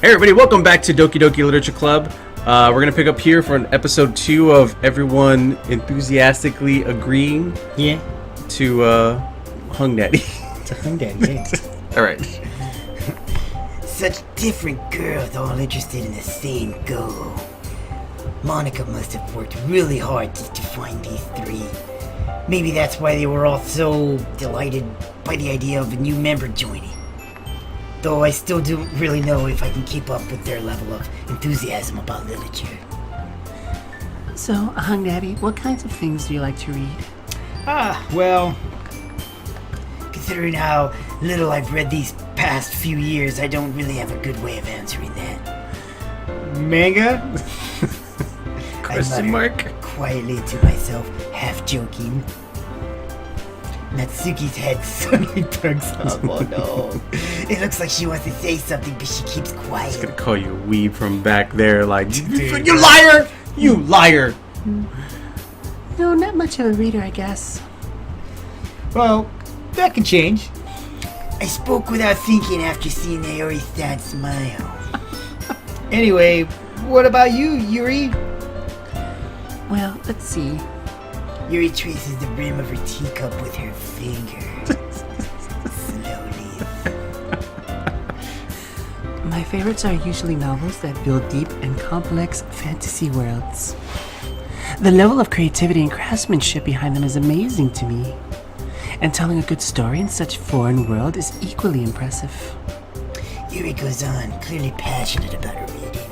Hey everybody, welcome back to Doki Doki Literature Club. We're going to pick up here for episode 2 of everyone enthusiastically agreeing to Hung Daddy. To Hung Daddy, yeah. Alright. Such different girls all interested in the same goal. Monica must have worked really hard just to find these three. Maybe that's why they were all so delighted by the idea of a new member joining. Though I still don't really know if I can keep up with their level of enthusiasm about literature. So, Hung Daddy, what kinds of things do you like to read? Well, considering how little I've read these past few years, I don't really have a good way of answering that. Manga? Question mark? Quietly to myself, half joking. Natsuki's head suddenly perks up. Oh no. It looks like she wants to say something, but she keeps quiet. I'm just gonna call you a weeb from back there, like, you liar! You liar! No, not much of a reader, I guess. Well, that can change. I spoke without thinking after seeing Naori's sad smile. Anyway, what about you, Yuri? Well, let's see. Yuri traces the rim of her teacup with her finger. Slowly. My favorites are usually novels that build deep and complex fantasy worlds. The level of creativity and craftsmanship behind them is amazing to me. And telling a good story in such a foreign world is equally impressive. Yuri goes on, clearly passionate about her reading.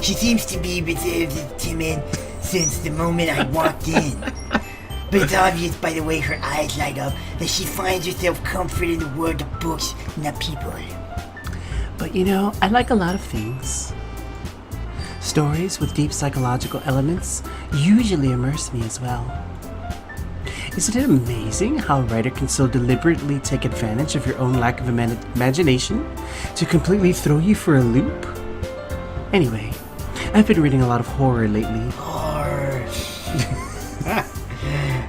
She seems to be reserved and timid since the moment I walked in. But it's obvious by the way her eyes light up that she finds herself comfort in the world of books, not people. But you know, I like a lot of things. Stories with deep psychological elements usually immerse me as well. Isn't it amazing how a writer can so deliberately take advantage of your own lack of imagination to completely throw you for a loop? Anyway, I've been reading a lot of horror lately.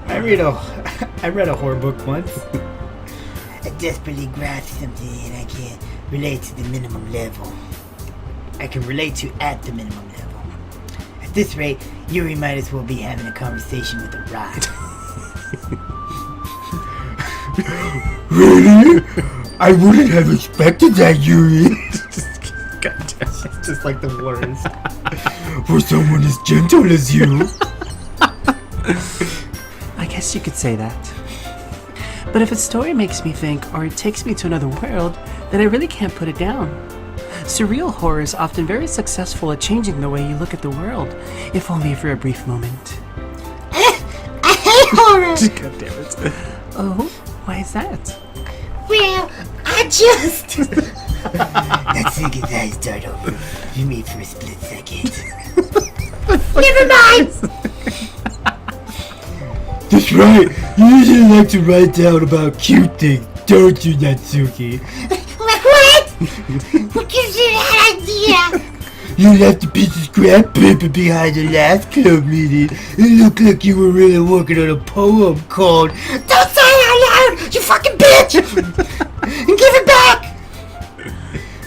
I read a horror book once. I desperately grasp something and I can't relate to the minimum level. I can relate to at the minimum level. At this rate, Yuri might as well be having a conversation with a rock. Really? I wouldn't have expected that, Yuri. Gotcha. Just like the worst. For someone as gentle as you. I guess you could say that. But if a story makes me think, or it takes me to another world, then I really can't put it down. Surreal horror is often very successful at changing the way you look at the world, if only for a brief moment. I hate horror! God damn it. Oh, why is that? Well, I just... Natsuki's eyes start over for me for a split second. Never mind! That's right. You usually like to write down about cute things, don't you, Natsuki? What? Who gives you that idea? You left a piece of scrap paper behind the last club meeting. It looked like you were really working on a poem called Don't say it out loud, you fucking bitch! And give it back!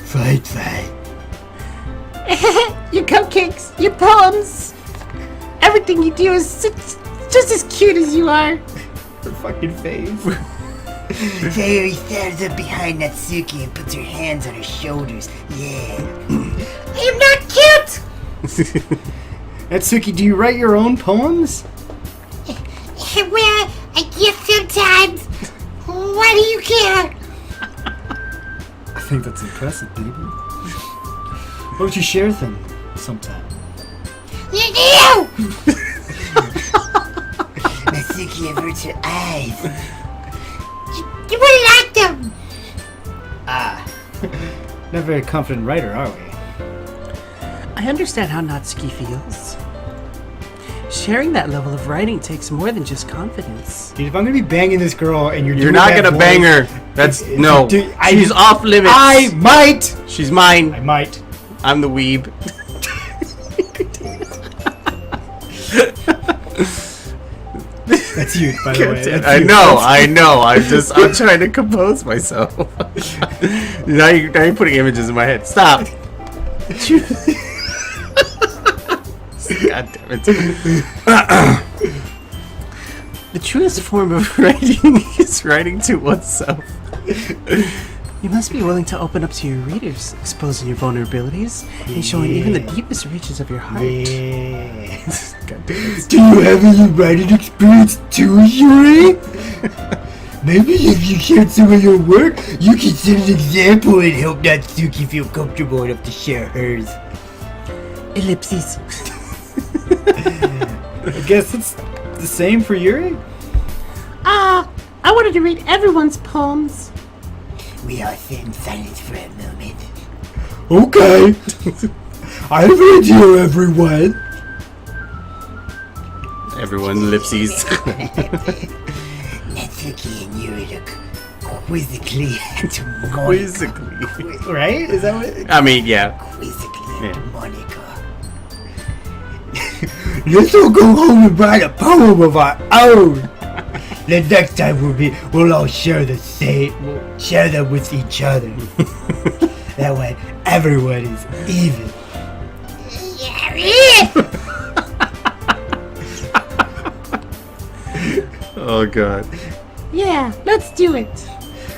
Fine. Your cupcakes, your poems, everything you do is just as cute as you are. Her fucking face. Sayori stands up behind Natsuki and puts her hands on her shoulders. Yeah. I'm not cute! Natsuki, do you write your own poems? Well, I guess sometimes. Why do you care? I think that's impressive, baby. Why don't you share them sometime? You! Natsuki averts her eyes. You wouldn't like them! Not a very confident writer, are we? I understand how Natsuki feels. Sharing that level of writing takes more than just confidence. Dude, if I'm gonna be banging this girl and you're You're doing not that gonna voice, bang her. That's no. Dude, She's off limits. I might. She's mine. I might. I'm the weeb. That's you, by the way. That's I you. know. I'm trying to compose myself. Now you're putting images in my head. Stop. God damn it. The truest form of writing is writing to oneself. You must be willing to open up to your readers, exposing your vulnerabilities and showing even the deepest reaches of your heart. God damn it. Do you have any writing experience too, Yuri? Maybe if you shared some of your work, you could set an example and help Natsuki feel comfortable enough to share hers. Ellipses. I guess it's the same for Yuri? I wanted to read everyone's poems. We all sit in silence for a moment. Okay. I have an idea, everyone. Everyone ellipses. Natsuki and Yuri look quizzically at Monica. Quizzically. Right? Is that what? I mean, yeah. Quizzically at Monica. Let's all go home and write a poem of our own. The next time we'll all share the same. We'll share them with each other. That way, everyone is even. Oh god. Yeah, let's do it.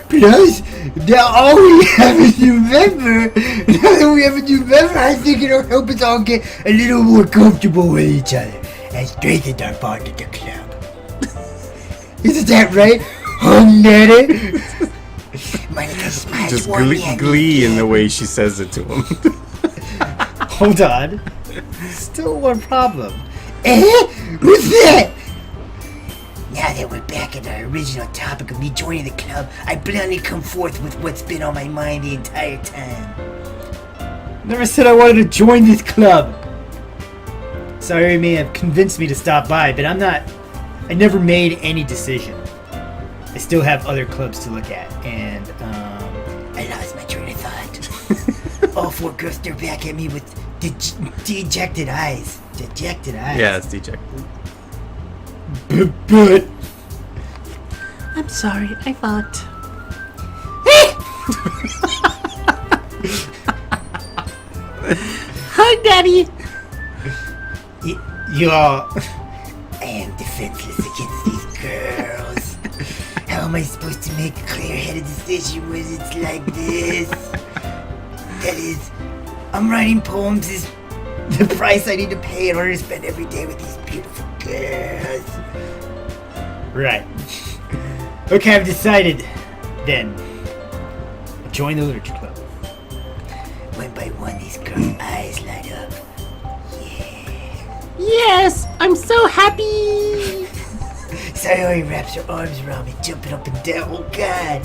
Plus, now all we have a new member. Now that we have a new member, I think it'll help us all get a little more comfortable with each other and strengthen our bond at the club. Isn't that right, Daddy? Monica smiles Just warmly at me. glee in the way she says it to him. Hold on. Still one problem. What's that? Now that we're back at our original topic of me joining the club, I bluntly come forth with what's been on my mind the entire time. Never said I wanted to join this club. Sorry, may have convinced me to stop by, but I never made any decision. I still have other clubs to look at, and I lost my train of thought. All four girls stare back at me with dejected eyes. Dejected eyes. Yeah, it's dejected. But I'm sorry, I thought. Hi, Daddy. y'all. I am defenseless against these girls. How am I supposed to make a clear-headed decision when it's like this? That is, I'm writing poems is the price I need to pay in order to spend every day with these beautiful girls. right. Okay, I've decided. Then, join the literature club. One by one, these girls' eyes light up. Yes, I'm so happy. Sayori wraps her arms around me, jumping up and down. Oh God!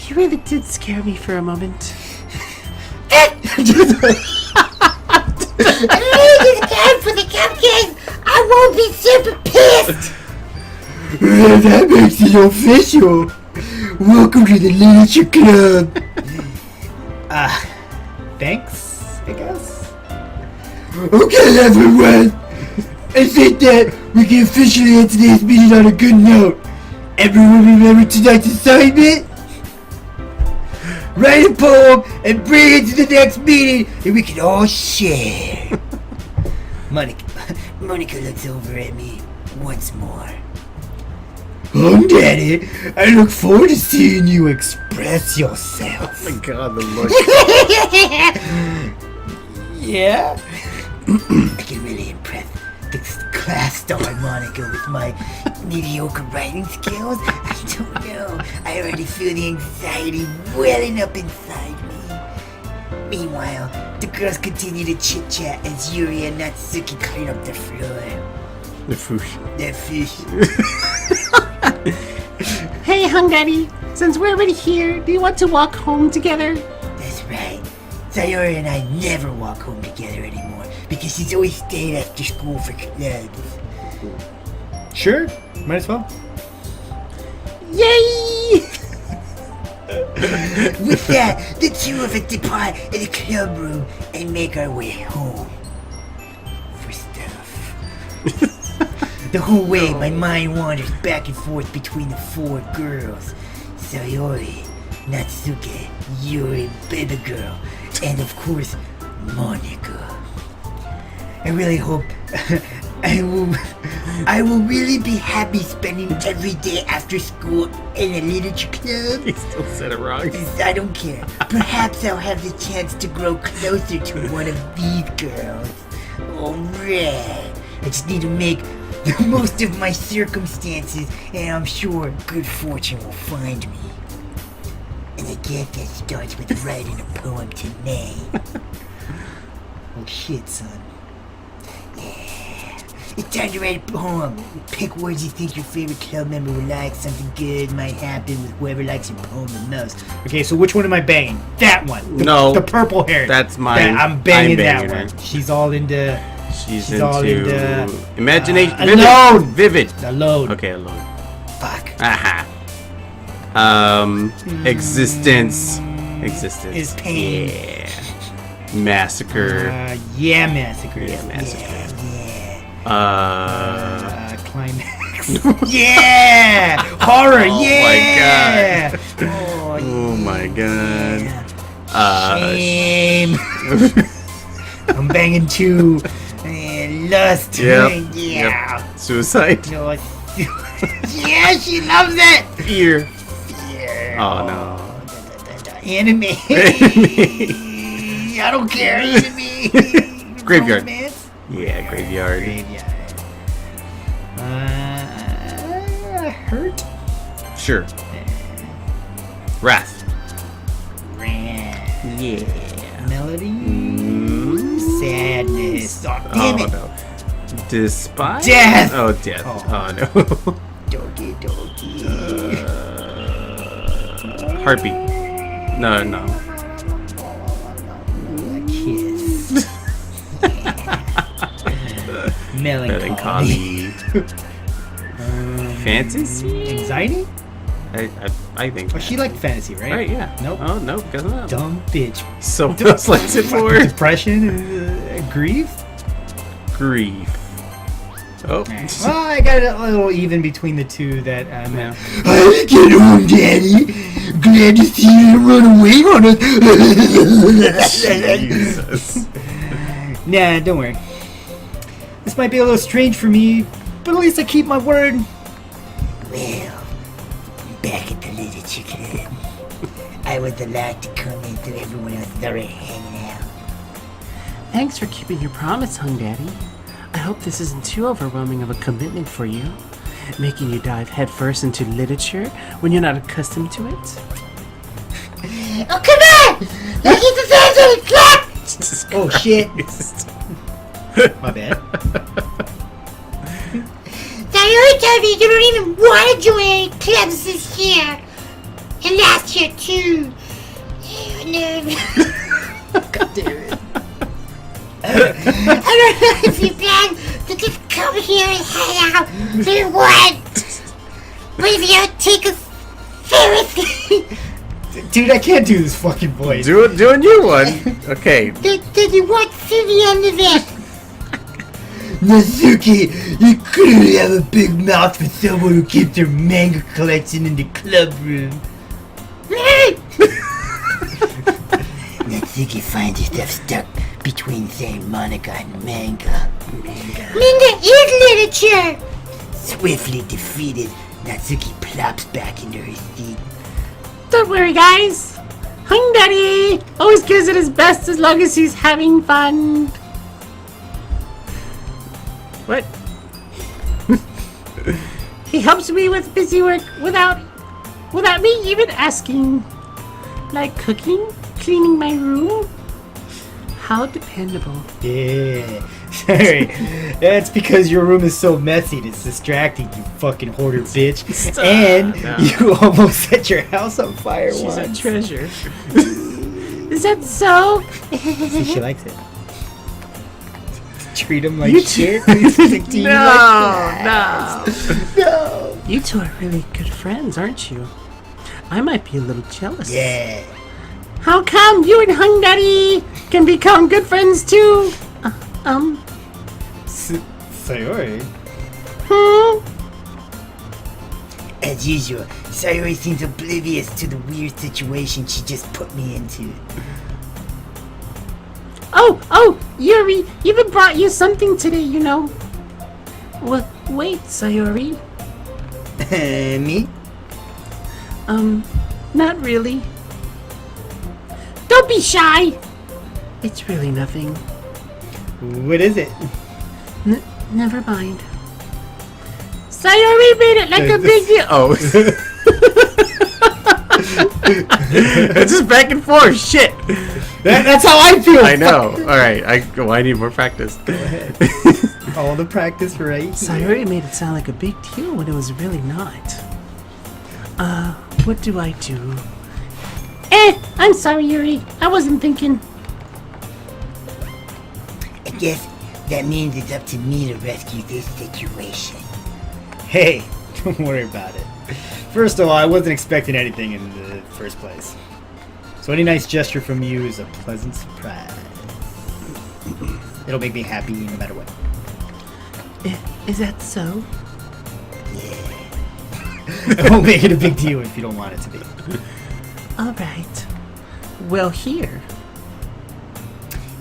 You really did scare me for a moment. Time for the cupcakes! I won't be super pissed! That makes it official. Welcome to the literature club. Thanks, I guess. Okay, everyone. I think that we can officially end today's meeting on a good note. Everyone remember tonight's assignment? Write a poem and bring it to the next meeting and we can all share. Monica looks over at me once more. Daddy, I look forward to seeing you express yourself. Oh my god, the look. Yeah? I can really impress the class star Monica with my mediocre writing skills. I don't know. I already feel the anxiety welling up inside me. Meanwhile, the girls continue to chit-chat as Yuri and Natsuki clean up the floor. The food. Their fish. Hey, Daddy. Since we're already here, do you want to walk home together? That's right. Sayori and I never walk home together anymore because she's always staying after school for clubs. Sure, might as well. Yay! With that, the two of us depart in the club room and make our way home. For stuff. The whole way, my mind wanders back and forth between the four girls. Sayori, Natsuki, Yuri, baby girl, and of course, Monica. I really hope I will really be happy spending every day after school in a literature club. He still said it wrong. I don't care. Perhaps I'll have the chance to grow closer to one of these girls. Alright. I just need to make the most of my circumstances, and I'm sure good fortune will find me. And I guess that starts with writing a poem tonight. Oh shit, son. Yeah. It's time to write a poem. Pick words you think your favorite club member would like. Something good might happen with whoever likes your poem the most. Okay, so which one am I banging? That one. No. The purple hair. That's mine. I'm banging that her. one. She's all into... She's all into imagination. Alone. Vivid. Alone. Okay, alone. Fuck. Aha. Existence. Existence. Is pain. Yeah. Massacre. Yeah, massacre. Yeah, massacre. Yeah. Climax. Yeah! Horror, Oh yeah! Oh my god. Shame. I'm banging 2. And lust. Yep. Yeah. Yep. Suicide. No, yeah, she loves it. Fear. Yeah. Oh no. Anime. I don't care. Anime. Graveyard. Romance. Yeah, graveyard. Hurt? Sure. Wrath. Yeah. Melody. Sadness. Oh, Oh damn it. no. Despise? Death. Oh, death. Oh. Oh no. Doki Doki. Heartbeat. No, no. Kiss. Melancholy. Fantasy? Anxiety? I think. Oh, she liked fantasy, right? Right, yeah. Nope. Oh, no, guess not. Dumb bitch. Someone else likes it more. Depression? Grief? Grief. Oh. Well, I got a little even between the two that Yeah. I get home, Daddy. Glad to see you run away on us. Jesus. Nah, don't worry. This might be a little strange for me, but at least I keep my word. Well, back at the literature club. I would like to come in to everyone else that are hanging out. Thanks for keeping your promise, Hung Daddy. I hope this isn't too overwhelming of a commitment for you, making you dive headfirst into literature when you're not accustomed to it. Oh, come on! Let's get the fans on the clap! Oh shit. My bad. Now you already told me you don't even want to join any clubs this year. And last year too. No. God damn it. I don't know if you plan to just come here and hang out for once. But if you don't take us seriously, Dude, I can't do this fucking voice. Do a new one. Okay. then you won't see the end of it. Natsuki, you clearly have a big mouth for someone who keeps their manga collection in the club room. Natsuki finds herself stuck between saying Monica and manga. Manga is literature. Swiftly defeated, Natsuki plops back into her seat. Don't worry, guys. Hung Daddy always gives it his best as long as he's having fun. What? He helps me with busy work without me even asking. Like cooking, cleaning my room. How dependable. Yeah. Sorry. That's because your room is so messy and it's distracting, you fucking hoarder bitch. Stop. And No. you almost set your house on fire She's a once. treasure. Is that so? See, she likes it. Treat him like You shit. He's 16 No, like no. no. You two are really good friends, aren't you? I might be a little jealous. Yeah. How come you and Hung Daddy can become good friends too? Sayori. Hmm? As usual, Sayori seems oblivious to the weird situation she just put me into. Oh, Yuri, even brought you something today, you know. Well, wait, Sayori. Me? Not really. Don't be shy. It's really nothing. What is it? Never mind. Sayori made it like a big deal. Oh. It's just back and forth. Shit. That's how I feel. I know. All right. I need more practice. All the practice right. Sayori made it sound like a big deal when it was really not. What do I do? I'm sorry, Yuri. I wasn't thinking. I guess that means it's up to me to rescue this situation. Hey, don't worry about it. First of all, I wasn't expecting anything in the first place. So any nice gesture from you is a pleasant surprise. It'll make me happy no matter what. Is that so? I won't make it a big deal if you don't want it to be. All right. Well, here.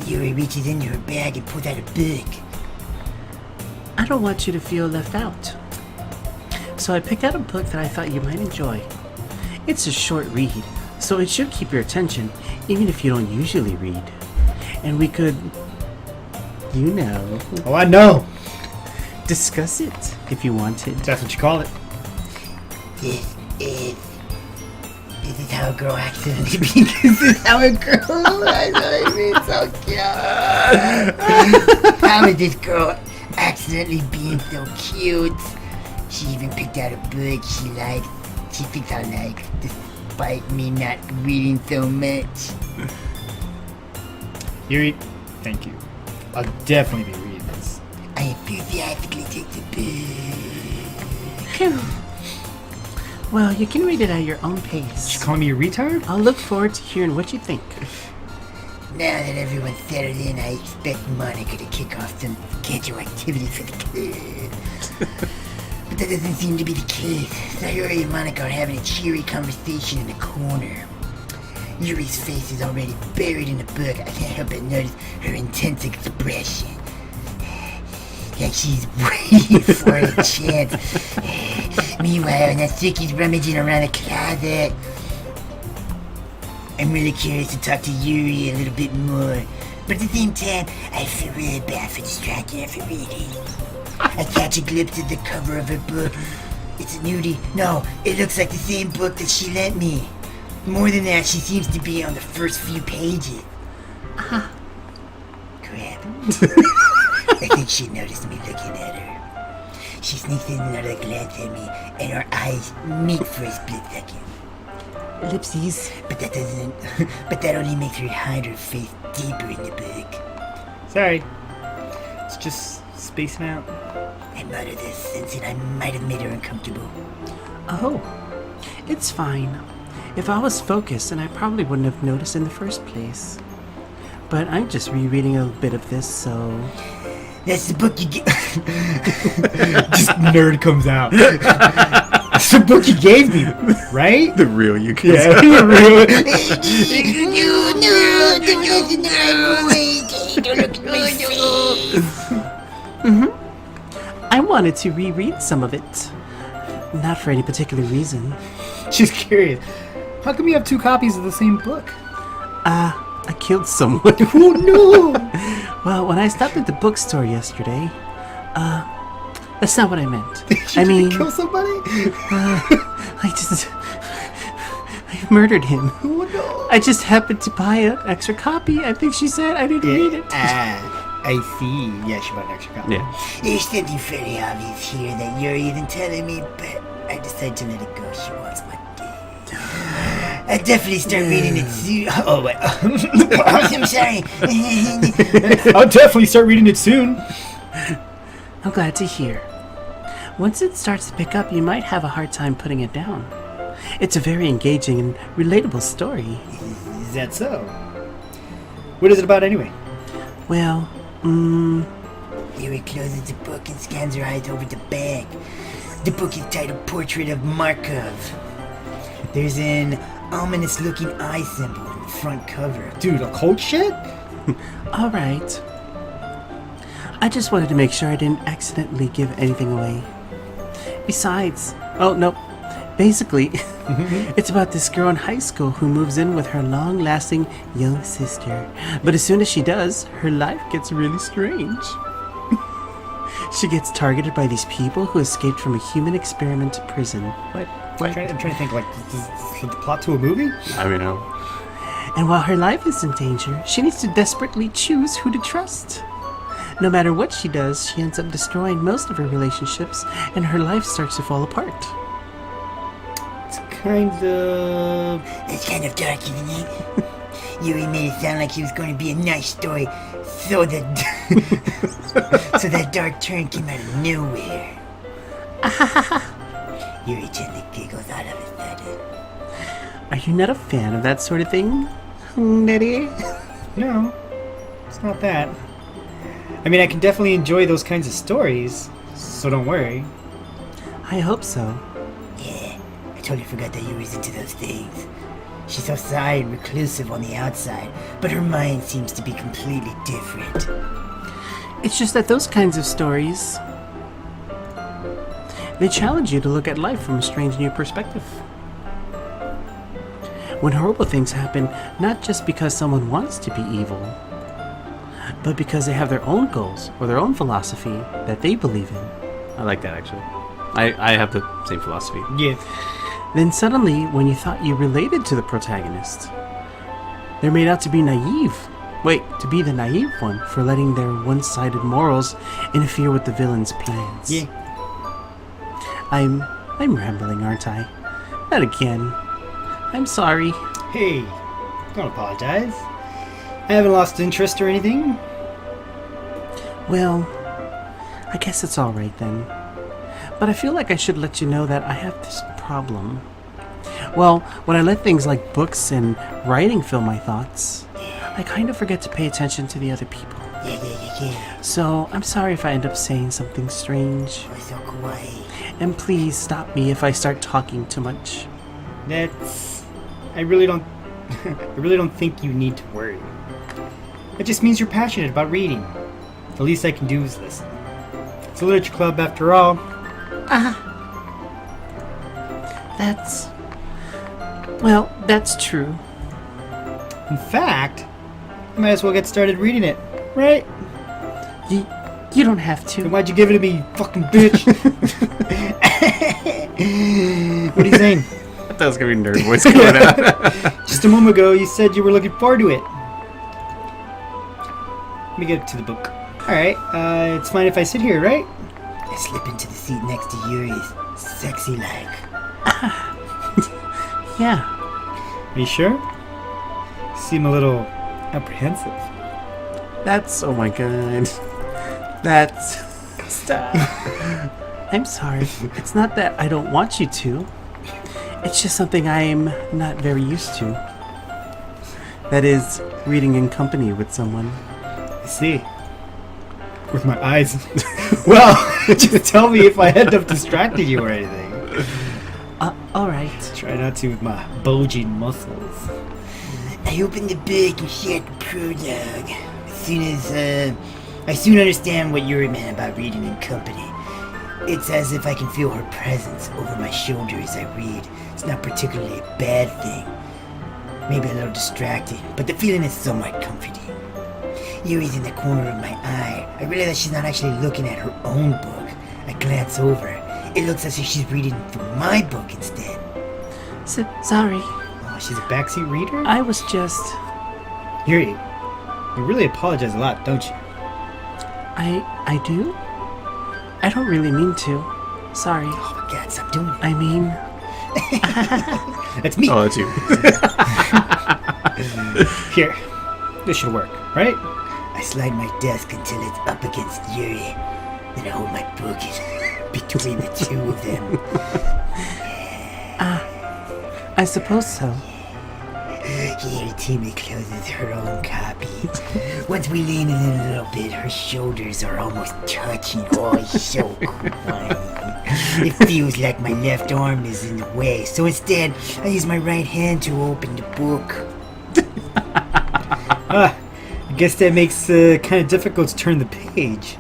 Yuri reaches into her bag and pulls out a book. I don't want you to feel left out. So I picked out a book that I thought you might enjoy. It's a short read, so it should keep your attention, even if you don't usually read. And we could, Oh, I know. discuss it if you wanted. That's what you call it. This is how a girl accidentally becomes. This is how a girl accidentally becomes so cute. How is this girl accidentally being so cute? She even picked out a book she likes. She thinks I like, despite me not reading so much. Yuri, thank you. I'll definitely be reading this. I enthusiastically take the book. Phew. Well, you can read it at your own She's pace. calling me a retard? I'll look forward to hearing what you think. Now that everyone's settled in, I expect Monica to kick off some scheduled activities for the kids. But that doesn't seem to be the case. Sayori and Monica are having a cheery conversation in the corner. Yuri's face is already buried in the book. I can't help but notice her intense expression. Like she's waiting for a chance. Meanwhile, Natsuki's rummaging around the closet. I'm really curious to talk to Yuri a little bit more. But at the same time, I feel really bad for distracting her from reading. I catch a glimpse of the cover of her book. It's a nudie. No, it looks like the same book that she lent me. More than that, she seems to be on the first few pages. Crap. I think she noticed me looking at her. She sneaks in another glance at me, and our eyes meet for a split second. Ellipses. But that only makes her hide her face deeper in the book. Sorry. It's just spacing out. I mutter this, sensing I might have made her uncomfortable. Oh, it's fine. If I was focused, then I probably wouldn't have noticed in the first place. But I'm just rereading a bit of this, so... That's the book you get. Just nerd comes out. It's the book you gave me, right? The real you can. Yeah, really. I wanted to reread some of it. Not for any particular reason. Just curious. How come you have two copies of the same book? I killed someone. Oh no! Well, when I stopped at the bookstore yesterday, that's not what I meant. You I mean, kill somebody? I murdered him. Oh no! I just happened to buy an extra copy. I think she said I didn't read it. I see. Yeah, she bought an extra copy. Yeah. There's something fairly obvious here that Yuri isn't telling me, but I decided to let it go. She wants my dick. I definitely start reading it soon. Oh, wait. I'm sorry. I'll definitely start reading it soon. I'm glad to hear. Once it starts to pick up, you might have a hard time putting it down. It's a very engaging and relatable story. Is that so? What is it about anyway? Well, Yuri closes the book and scans her eyes over the bag. The book is titled Portrait of Markov. There's an ominous-looking eye symbol on the front cover. Dude, occult shit? All right. I just wanted to make sure I didn't accidentally give anything away. Besides, oh no, basically, it's about this girl in high school who moves in with her long-lasting young sister. But as soon as she does, her life gets really strange. She gets targeted by these people who escaped from a human experiment prison. What? I'm trying to think, like, is the plot to a movie? I mean, And while her life is in danger, she needs to desperately choose who to trust. No matter what she does, she ends up destroying most of her relationships, and her life starts to fall apart. It's kind of... It's kind of dark, isn't it? Yuri made it sound like it was going to be a nice story, so that so that dark turn came out of nowhere. Yuri gently giggles out of his sudden. Are you not a fan of that sort of thing, Daddy? No, it's not that. I mean, I can definitely enjoy those kinds of stories, so don't worry. I hope so. Yeah, I totally forgot that Yuri's into those things. She's so shy and reclusive on the outside, but her mind seems to be completely different. It's just that those kinds of stories, they challenge you to look at life from a strange new perspective. When horrible things happen, not just because someone wants to be evil, but because they have their own goals or their own philosophy that they believe in. I like that actually. I have the same philosophy. Yeah. Then suddenly, when you thought you related to the protagonist, they're made out to be naive. Wait, to be the naive one for letting their one-sided morals interfere with the villain's plans. Yeah. I'm rambling, aren't I? Not again. I'm sorry. Hey, don't apologize. I haven't lost interest or anything. Well, I guess it's alright then. But I feel like I should let you know that I have this problem. Well, when I let things like books and writing fill my thoughts, I kind of forget to pay attention to the other people. Yeah. So, I'm sorry if I end up saying something strange. Oh, so kawaii. And please stop me if I start talking too much. I really don't think you need to worry. It just means you're passionate about reading. The least I can do is listen. It's a literature club after all. That's true. In fact, you might as well get started reading it, right? You don't have Then to. why'd you give it to me, you fucking bitch? What are you saying? I thought it was gonna be nerd voice coming out. Just a moment ago, you said you were looking forward to it. Let me get to the book. Alright, it's fine if I sit here, right? I slip into the seat next to Yuri's, sexy like. Yeah. Are you sure? You seem a little apprehensive. That's, oh my god. That's, stop. I'm sorry. It's not that I don't want you to. It's just something I'm not very used to. That is, reading in company with someone. I see. With my eyes. Well, just tell me if I end up distracting you or anything. Alright. Try not to with my bulging muscles. I open the book and share the prologue. I soon understand what Yuri meant about reading in company. It's as if I can feel her presence over my shoulder as I read. It's not particularly a bad thing. Maybe a little distracting, but the feeling is somewhat comforting. Yuri's in the corner of my eye. I realize she's not actually looking at her own book. I glance over. It looks as if she's reading from my book instead. Sorry. Oh, she's a backseat reader? I was just... Yuri, you really apologize a lot, don't you? I do? I don't really mean to. Sorry. Oh my god, stop doing it. I mean... That's me. Oh, that's you. Here, this should work, right? I slide my desk until it's up against Yuri. Then I hold my book between the two of them. I suppose so. Yuri timidly closes her own copy. Once we lean in a little bit, her shoulders are almost touching. Oh, it's so quiet. It feels like my left arm is in the way, so instead, I use my right hand to open the book. I guess that makes kind of difficult to turn the page.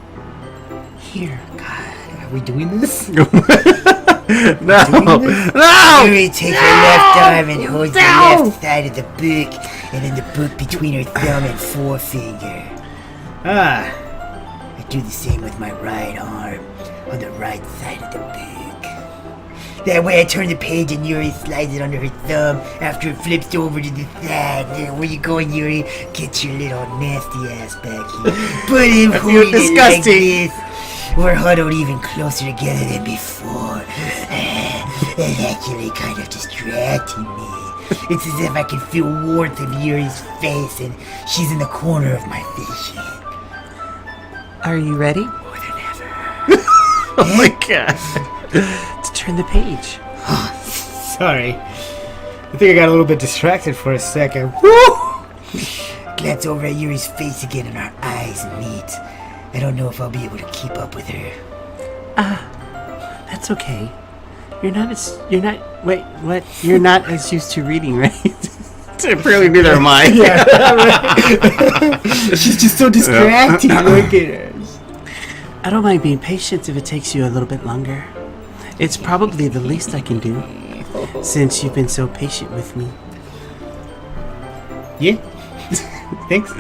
Here. God, are we doing this? No! Yuri takes her left arm and holds the left side of the book, and then the book between her thumb and forefinger. Ah, I do the same with my right arm on the right side of the book. That way I turn the page and Yuri slides it under her thumb after it flips over to the side. Where you going, Yuri? Get your little nasty ass back here. Put him holding it like this. We're huddled even closer together than before. It's actually kind of distracting me. It's as if I can feel warmth of Yuri's face and she's in the corner of my vision. Are you ready More than ever. Oh my god. to turn the page? sorry. I think I got a little bit distracted for a second. Glance over at Yuri's face again and our eyes meet. I don't know if I'll be able to keep up with her. That's okay. You're not as used to reading, right? Apparently neither am I. She's just so distracting. Look at her. I don't mind being patient if it takes you a little bit longer. It's probably the least I can do, since you've been so patient with me. Yeah. Thanks.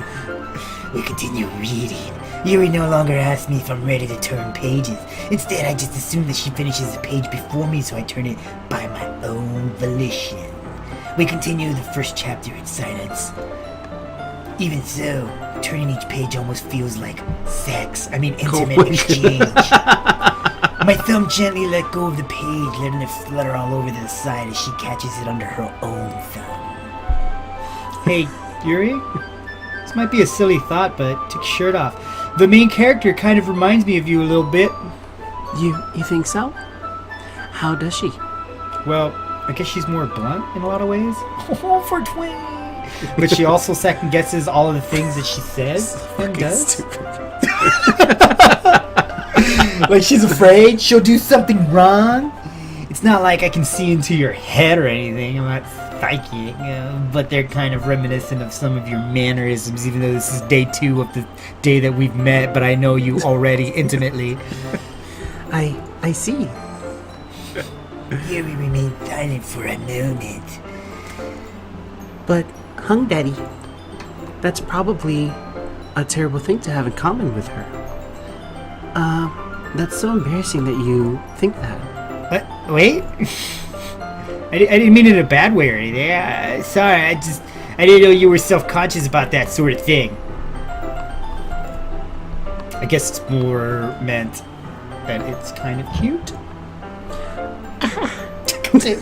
We continue reading. Yuri no longer asks me if I'm ready to turn pages. Instead, I just assume that she finishes the page before me, so I turn it by my own volition. We continue the first chapter in silence. Even so, turning each page almost feels like sex. I mean, intimate exchange. My thumb gently let go of the page, letting it flutter all over to the side as she catches it under her own thumb. Hey, Yuri? This might be a silly thought, but take your shirt off. The main character kind of reminds me of you a little bit. You think so? How does she? Well, I guess she's more blunt in a lot of ways. Oh, for twin. But she also second guesses all of the things that she says and does. Like she's afraid she'll do something wrong. It's not like I can see into your head or anything. I'm not psychic, but they're kind of reminiscent of some of your mannerisms, even though this is day 2 of the day that we've met, but I know you already intimately. I see. Here we remain silent for a moment. But, Hung Daddy, that's probably a terrible thing to have in common with her. That's so embarrassing that you think that. What? Wait? I didn't mean it in a bad way or anything. Sorry, I didn't know you were self-conscious about that sort of thing. I guess it's more meant that it's kind of cute.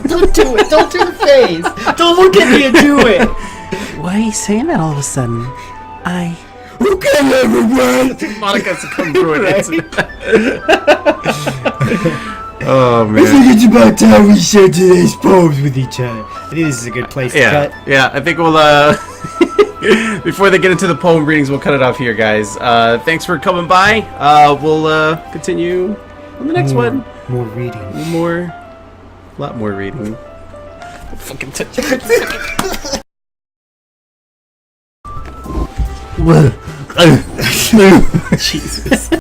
Don't do it. Don't do the face. Don't look at me and do it. Why are you saying that all of a sudden? Okay, everyone! Monica's come through it. Oh I man. think it's about time we share today's poems with each other. I think this is a good place to Yeah, cut. yeah. I think we'll before they get into the poem readings, we'll cut it off here, guys. Thanks for coming by. We'll continue on the next one. More reading. A lot more reading. Fucking touch it. Well, Jesus.